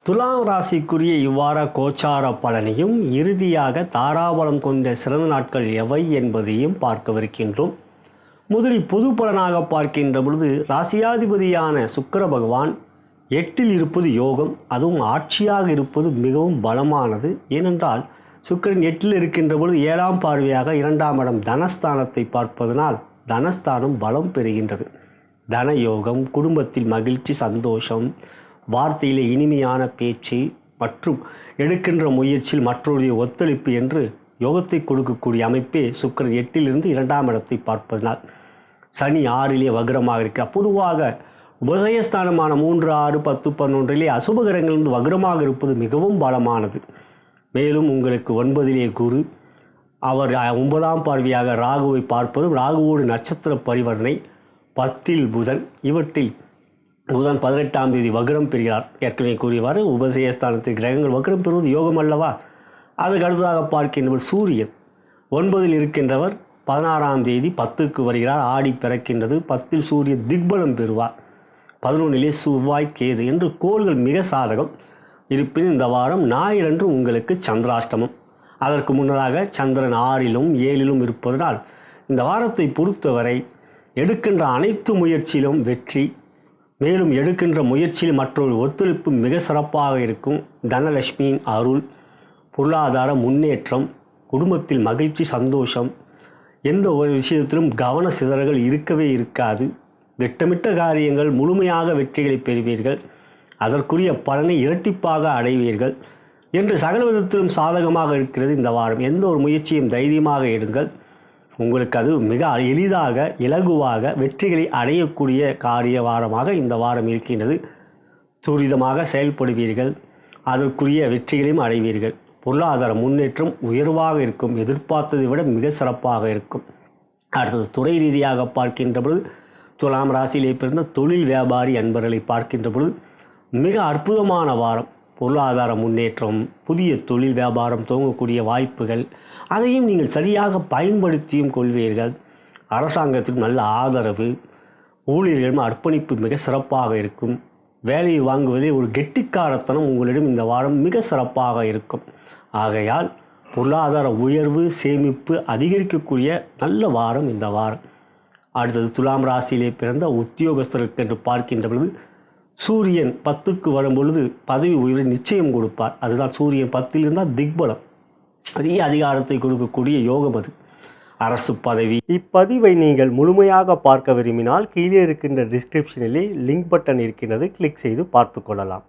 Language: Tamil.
துலாம் ராசிக்குரிய இவ்வார கோச்சார பலனையும் இறுதியாக தாராபலம் கொண்ட சிறந்த நாட்கள் எவை என்பதையும் பார்க்கவிருக்கின்றோம். முதலில் பொது பலனாக பார்க்கின்ற பொழுது ராசியாதிபதியான சுக்கிர பகவான் 8ல் இருப்பது யோகம், அதுவும் ஆட்சியாக இருப்பது மிகவும் பலமானது. ஏனென்றால் சுக்கிரன் 8ல் இருக்கின்ற பொழுது 7ஆம் பார்வையாக 2ஆம் இடம் தனஸ்தானத்தை பார்ப்பதனால் தனஸ்தானம் பலம் பெறுகின்றது. தன யோகம், குடும்பத்தில் மகிழ்ச்சி, சந்தோஷம், வார்த்தையிலே இனிமையான பேச்சு மற்றும் எடுக்கின்ற முயற்சியில் மற்றொரு ஒத்துழைப்பு என்று யோகத்தை கொடுக்கக்கூடிய அமைப்பே சுக்கிரன் 8லிருந்து 2ஆம் இடத்தை பார்ப்பதனால். சனி 6லே வக்ரமாக இருக்கிறார். பொதுவாக உபசயஸ்தானமான 3, 6, 10, 11லே அசுபகரங்களிலிருந்து வக்ரமாக இருப்பது மிகவும் பலமானது. மேலும் உங்களுக்கு 9லே குரு, அவர் 9ஆம் பார்வையாக ராகுவை பார்ப்பதும் ராகுவோடு நட்சத்திர பரிவர்த்தனை, 10ல் புதன், இவற்றில் புதன் 18ஆம் தேதி வக்ரம் பெறுகிறார். ஏற்கனவே கூறியவாறு உபசயஸ்தானத்தில் கிரகங்கள் வக்ரம் பெறுவது யோகம் அல்லவா. அதுக்கு அடுத்ததாக பார்க்கின்றவர் சூரியன் 9ல் இருக்கின்றவர் 16ஆம் தேதி 10க்கு வருகிறார். ஆடி பிறக்கின்றது. 10ல் சூரியன் திக்பலம் பெறுவார். 11லே செவ்வாய், கேது என்று கோள்கள் மிக சாதகம். இருப்பினும் இந்த வாரம் ஞாயிறன்று உங்களுக்கு சந்திராஷ்டமம். அதற்கு முன்னதாக சந்திரன் 6லும் 7லும் இருப்பதனால் இந்த வாரத்தை பொறுத்தவரை எடுக்கின்ற அனைத்து முயற்சியிலும் வெற்றி, மேலும் எடுக்கின்ற முயற்சியில் மற்றொரு ஒத்துழைப்பு மிக சிறப்பாக இருக்கும். தனலட்சுமியின் அருள், பொருளாதார முன்னேற்றம், குடும்பத்தில் மகிழ்ச்சி, சந்தோஷம், எந்த ஒரு விஷயத்திலும் கவன சிதறல்கள் இருக்கவே இருக்காது. திட்டமிட்ட காரியங்கள் முழுமையாக வெற்றிகளை பெறுவீர்கள். அதற்குரிய பலனை இரட்டிப்பாக அடைவீர்கள் என்று சகல விதத்திலும் சாதகமாக இருக்கிறது இந்த வாரம். எந்த ஒரு முயற்சியும் தைரியமாக எடுங்கள். உங்களுக்கு அது மிக எளிதாக இலகுவாக வெற்றிகளை அடையக்கூடிய காரிய வாரமாக இந்த வாரம் இருக்கின்றது. துரிதமாக செயல்படுவீர்கள். அதற்குரிய வெற்றிகளையும் அடைவீர்கள். பொருளாதார முன்னேற்றம் உயர்வாக இருக்கும். எதிர்பார்த்ததை விட மிக சிறப்பாக இருக்கும். அடுத்தது துறை ரீதியாக பார்க்கின்ற பொழுது துலாம் ராசியிலே பிறந்த தொழில் வியாபாரி அன்பர்களை பார்க்கின்ற பொழுது மிக அற்புதமான வாரம். பொருளாதார முன்னேற்றம், புதிய தொழில் வியாபாரம் துவங்கக்கூடிய வாய்ப்புகள், அதையும் நீங்கள் சரியாக பயன்படுத்தியும் கொள்வீர்கள். அரசாங்கத்துக்கு நல்ல ஆதரவு, ஊழியர்களிடம் அர்ப்பணிப்பு மிக சிறப்பாக இருக்கும். வேலையை வாங்குவதில் ஒரு கெட்டிக்காரத்தனம் உங்களிடம் இந்த வாரம் மிக சிறப்பாக இருக்கும். ஆகையால் பொருளாதார உயர்வு, சேமிப்பு அதிகரிக்கக்கூடிய நல்ல வாரம் இந்த வாரம். அடுத்தது துலாம் ராசியிலே பிறந்த உத்தியோகஸ்தருக்கு என்று பார்க்கின்ற பொழுது சூரியன் 10க்கு வரும்பொழுது பதவி உயர்வை நிச்சயம் கொடுப்பார். அதுதான் சூரியன் 10ல் இருந்தால் திக்பலம், பெரிய அதிகாரத்தை கொடுக்கக்கூடிய யோகம் அது, அரசு பதவி. இப்பதிவை நீங்கள் முழுமையாக பார்க்க விரும்பினால் கீழே இருக்கின்ற டிஸ்கிரிப்ஷனிலே லிங்க் பட்டன் இருக்கின்றது, கிளிக் செய்து பார்த்து கொள்ளலாம்.